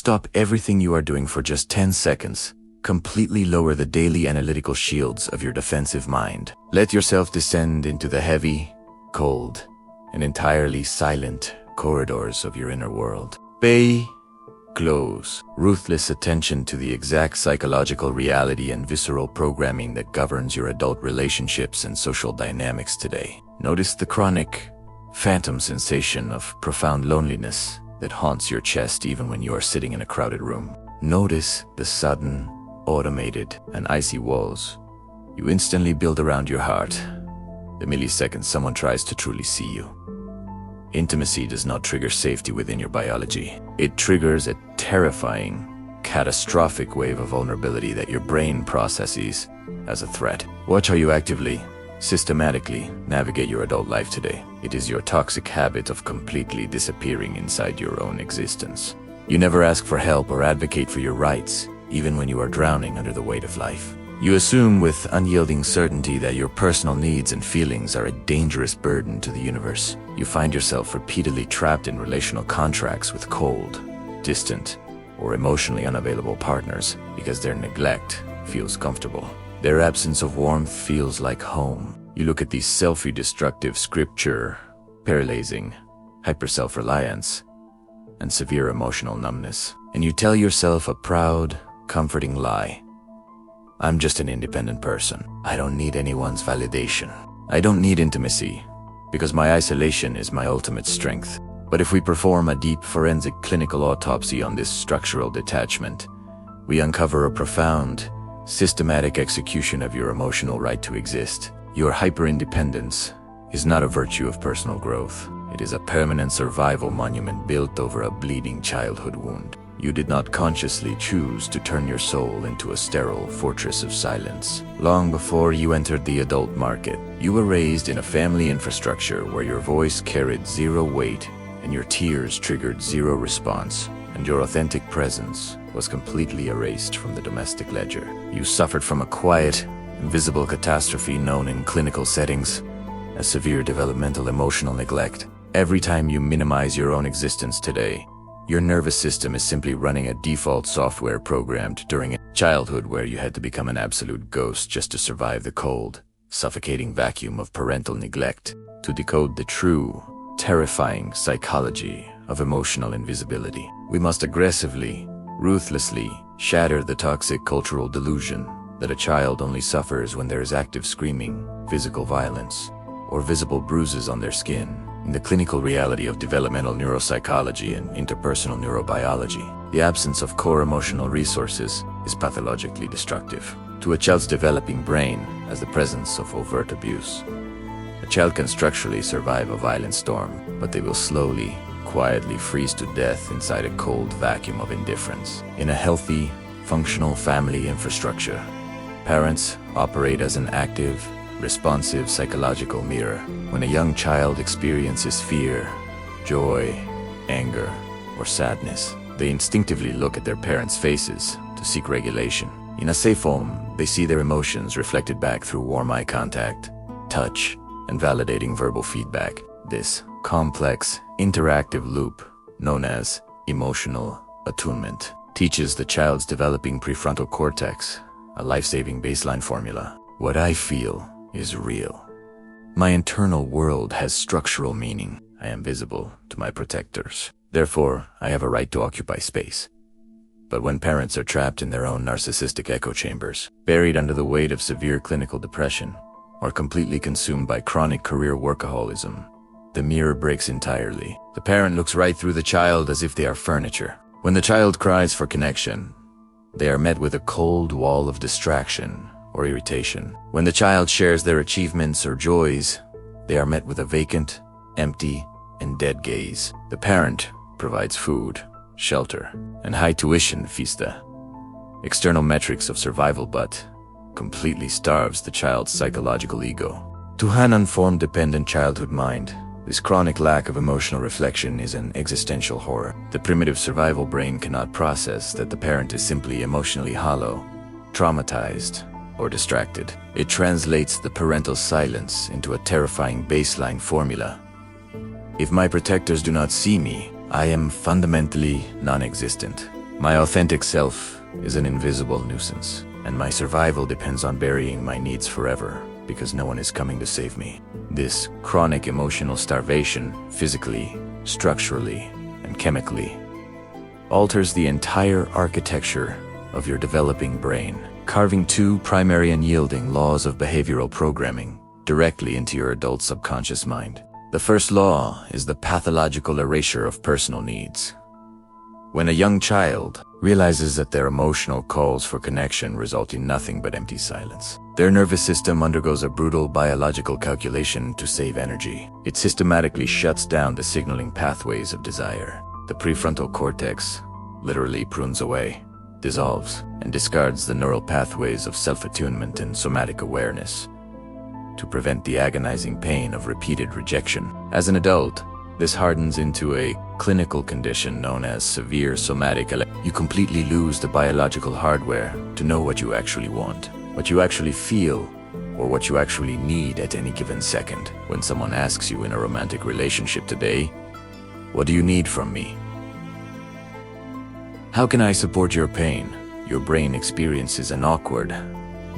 stop everything you are doing for just 10 seconds. Completely lower the daily analytical shields of your defensive mind. Let yourself descend into the heavy, cold, and entirely silent corridors of your inner world. Pay close, ruthless attention to the exact psychological reality and visceral programming that governs your adult relationships and social dynamics today. Notice the chronic, phantom sensation of profound loneliness that haunts your chest even when you are sitting in a crowded room. Notice the sudden, automated, and icy walls you instantly build around your heart the millisecond someone tries to truly see you. Intimacy does not trigger safety within your biology. It triggers a terrifying, catastrophic wave of vulnerability that your brain processes as a threat. Watch how you actively, systematically navigate your adult life today. It is your toxic habit of completely disappearing inside your own existence. You never ask for help or advocate for your rights, even when you are drowning under the weight of life. You assume with unyielding certainty that your personal needs and feelings are a dangerous burden to the universe. You find yourself repeatedly trapped in relational contracts with cold, distant, or emotionally unavailable partners because their neglect feels comfortable. Their absence of warmth feels like home. You look at these self-destructive scripture, paralyzing, hyper-self-reliance, and severe emotional numbness, and you tell yourself a proud, comforting lie. I'm just an independent person. I don't need anyone's validation. I don't need intimacy, because my isolation is my ultimate strength. But if we perform a deep forensic clinical autopsy on this structural detachment, we uncover a profound, systematic execution of your emotional right to exist. Your hyper-independence is not a virtue of personal growth. It is a permanent survival monument built over a bleeding childhood wound. You did not consciously choose to turn your soul into a sterile fortress of silence. Long before you entered the adult market, you were raised in a family infrastructure where your voice carried zero weight and your tears triggered zero response, and your authentic presence was completely erased from the domestic ledger. You suffered from a quiet, invisible catastrophe known in clinical settings as severe developmental emotional neglect. Every time you minimize your own existence today, your nervous system is simply running a default software programmed during a childhood where you had to become an absolute ghost just to survive the cold, suffocating vacuum of parental neglect. To decode the true, terrifying psychology of emotional invisibility, we must aggressively, ruthlessly shatter the toxic cultural delusion that a child only suffers when there is active screaming, physical violence, or visible bruises on their skin. In the clinical reality of developmental neuropsychology and interpersonal neurobiology, the absence of core emotional resources is pathologically destructive to a child's developing brain as the presence of overt abuse. A child can structurally survive a violent storm, but they will slowly, quietly freeze to death inside a cold vacuum of indifference. In a healthy, functional family infrastructure, parents operate as an active, responsive psychological mirror. When a young child experiences fear, joy, anger, or sadness, they instinctively look at their parents' faces to seek regulation. In a safe home, they see their emotions reflected back through warm eye contact, touch, and validating verbal feedback. This complex, interactive loop, known as emotional attunement, teaches the child's developing prefrontal cortex a life-saving baseline formula. What I feel is real. My internal world has structural meaning. I am visible to my protectors. Therefore, I have a right to occupy space. But when parents are trapped in their own narcissistic echo chambers, buried under the weight of severe clinical depression, or completely consumed by chronic career workaholism, the mirror breaks entirely. The parent looks right through the child as if they are furniture. When the child cries for connection, they are met with a cold wall of distraction or irritation. When the child shares their achievements or joys, they are met with a vacant, empty, and dead gaze. The parent provides food, shelter, and high tuition feeds the external metrics of survival, but completely starves the child's psychological ego. To an unformed dependent childhood mind, this chronic lack of emotional reflection is an existential horror. The primitive survival brain cannot process that the parent is simply emotionally hollow, traumatized, or distracted. It translates the parental silence into a terrifying baseline formula. If my protectors do not see me, I am fundamentally non-existent. My authentic self is an invisible nuisance, and my survival depends on burying my needs forever because no one is coming to save me. This chronic emotional starvation, physically, structurally, and chemically, alters the entire architecture of your developing brain, carving two primary and yielding laws of behavioral programming directly into your adult subconscious mind. The first law is the pathological erasure of personal needs. When a young child realizes that their emotional calls for connection result in nothing but empty silence, their nervous system undergoes a brutal biological calculation to save energy. It systematically shuts down the signaling pathways of desire. The prefrontal cortex literally prunes away, dissolves, and discards the neural pathways of self-attunement and somatic awareness to prevent the agonizing pain of repeated rejection. As an adult, this hardens into a clinical condition known as severe somatic. You completely lose the biological hardware to know what you actually want, what you actually feel, or what you actually need at any given second. When someone asks you in a romantic relationship today, "What do you need from me? How can I support your pain?" Your brain experiences an awkward,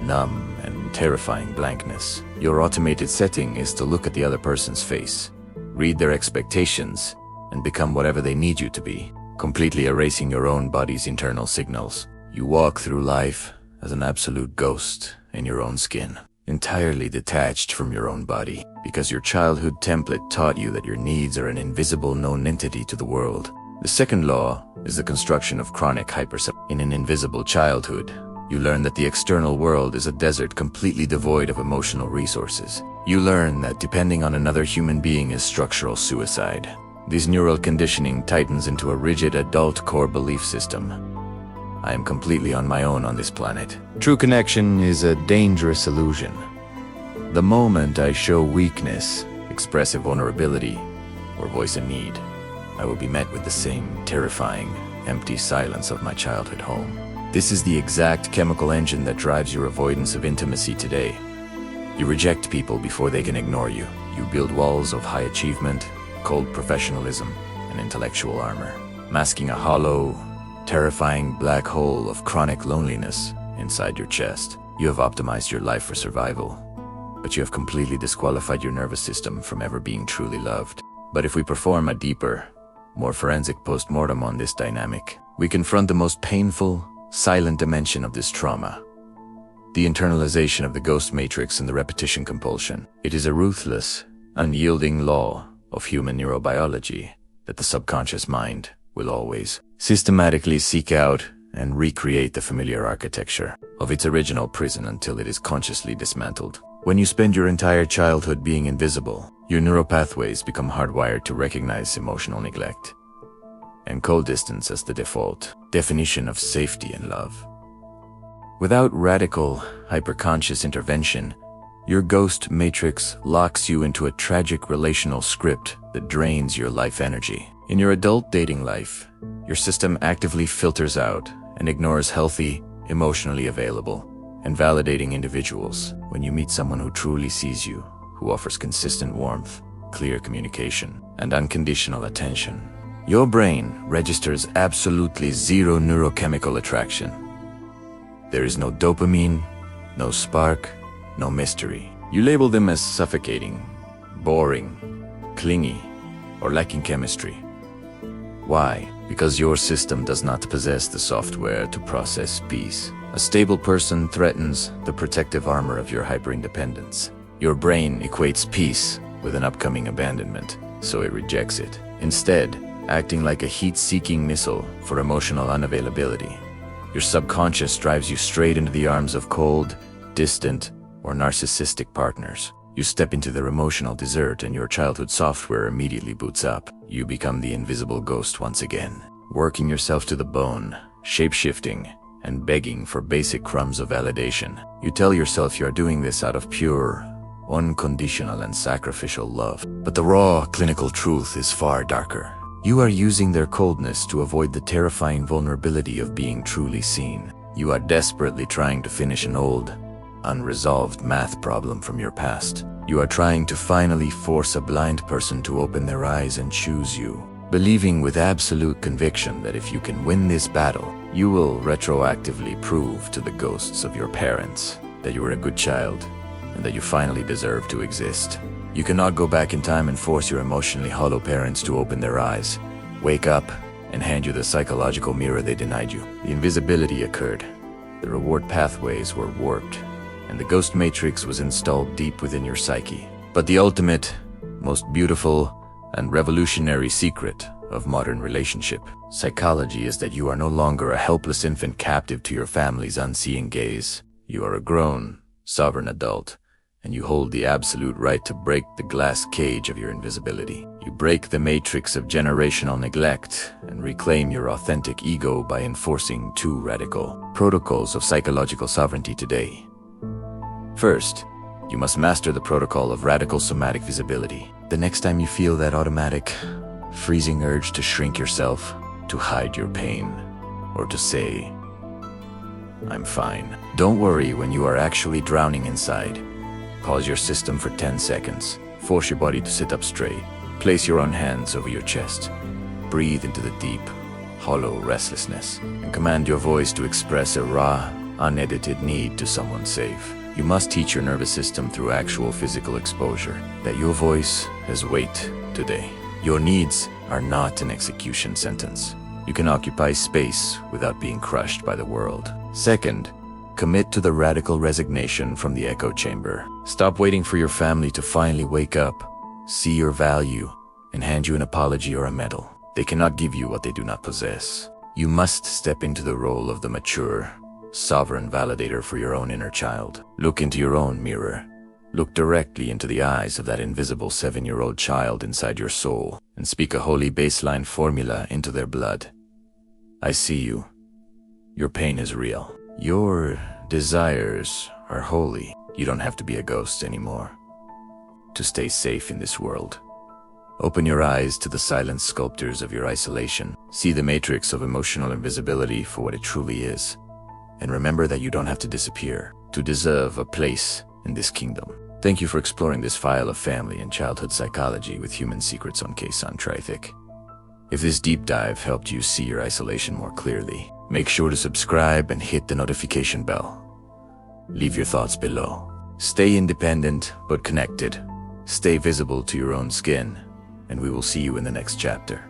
numb, and terrifying blankness. Your automated setting is to look at the other person's face, read their expectations, and become whatever they need you to be, completely erasing your own body's internal signals. You walk through life as an absolute ghost in your own skin, entirely detached from your own body, because your childhood template taught you that your needs are an invisible known entity to the world. The second law is the construction of chronic hypersexuality. In an invisible childhood, you learn that the external world is a desert completely devoid of emotional resources. You learn that depending on another human being is structural suicide. This neural conditioning tightens into a rigid adult core belief system. I am completely on my own on this planet. True connection is a dangerous illusion. The moment I show weakness, express a vulnerability, or voice a need, I will be met with the same terrifying, empty silence of my childhood home. This is the exact chemical engine that drives your avoidance of intimacy today. You reject people before they can ignore you. You build walls of high achievement, cold professionalism, and intellectual armor, masking a hollow, terrifying black hole of chronic loneliness inside your chest. You have optimized your life for survival, but you have completely disqualified your nervous system from ever being truly loved. But if we perform a deeper, more forensic post-mortem on this dynamic, we confront the most painful, silent dimension of this trauma: the internalization of the ghost matrix and the repetition compulsion. It is a ruthless, unyielding law of human neurobiology that the subconscious mind will always systematically seek out and recreate the familiar architecture of its original prison until it is consciously dismantled. When you spend your entire childhood being invisible, your neural pathways become hardwired to recognize emotional neglect and cold distance as the default definition of safety and love. Without radical, hyperconscious intervention, your ghost matrix locks you into a tragic relational script that drains your life energy. In your adult dating life, your system actively filters out and ignores healthy, emotionally available, and validating individuals. When you meet someone who truly sees you, who offers consistent warmth, clear communication, and unconditional attention, your brain registers absolutely zero neurochemical attraction. There is no dopamine, no spark, no mystery. You label them as suffocating, boring, clingy, or lacking chemistry. Why? Because your system does not possess the software to process peace. A stable person threatens the protective armor of your hyperindependence. Your brain equates peace with an upcoming abandonment, so it rejects it, instead acting like a heat-seeking missile for emotional unavailability. Your subconscious drives you straight into the arms of cold, distant, or narcissistic partners. You step into their emotional desert and your childhood software immediately boots up. You become the invisible ghost once again, working yourself to the bone, shape-shifting, and begging for basic crumbs of validation. You tell yourself you are doing this out of pure, unconditional, and sacrificial love. But the raw, clinical truth is far darker. You are using their coldness to avoid the terrifying vulnerability of being truly seen. You are desperately trying to finish an old, unresolved math problem from your past. You are trying to finally force a blind person to open their eyes and choose you. believing with absolute conviction that if you can win this battle, you will retroactively prove to the ghosts of your parents that you were a good child and that you finally deserve to exist. You cannot go back in time and force your emotionally hollow parents to open their eyes, wake up, and hand you the psychological mirror they denied you. The invisibility occurred, the reward pathways were warped, and the ghost matrix was installed deep within your psyche. But the ultimate, most beautiful, and revolutionary secret of modern relationship psychology is that you are no longer a helpless infant captive to your family's unseeing gaze. You are a grown, sovereign adult, and you hold the absolute right to break the glass cage of your invisibility. You break the matrix of generational neglect and reclaim your authentic ego by enforcing two radical protocols of psychological sovereignty today. First, you must master the protocol of radical somatic visibility. The next time you feel that automatic, freezing urge to shrink yourself, to hide your pain, or to say, "I'm fine," don't worry when you are actually drowning inside. Pause your system for 10 seconds. Force your body to sit up straight. Place your own hands over your chest. Breathe into the deep, hollow restlessness, and command your voice to express a raw, unedited need to someone safe. You must teach your nervous system through actual physical exposure that your voice has weight today. Your needs are not an execution sentence. You can occupy space without being crushed by the world. Second, commit to the radical resignation from the echo chamber. Stop waiting for your family to finally wake up, see your value, and hand you an apology or a medal. They cannot give you what they do not possess. You must step into the role of the mature, sovereign validator for your own inner child. Look into your own mirror. Look directly into the eyes of that invisible 7-year-old child inside your soul and speak a holy baseline formula into their blood. I see you. Your pain is real. Your desires are holy. You don't have to be a ghost anymore to stay safe in this world. Open your eyes to the silent sculptors of your isolation. See the matrix of emotional invisibility for what it truly is. And remember that you don't have to disappear to deserve a place in this kingdom. Thank you for exploring this file of family and childhood psychology with Human Secrets on Kaysan Trithik. If this deep dive helped you see your isolation more clearly, make sure to subscribe and hit the notification bell. Leave your thoughts below. Stay independent but connected. Stay visible to your own skin, and we will see you in the next chapter.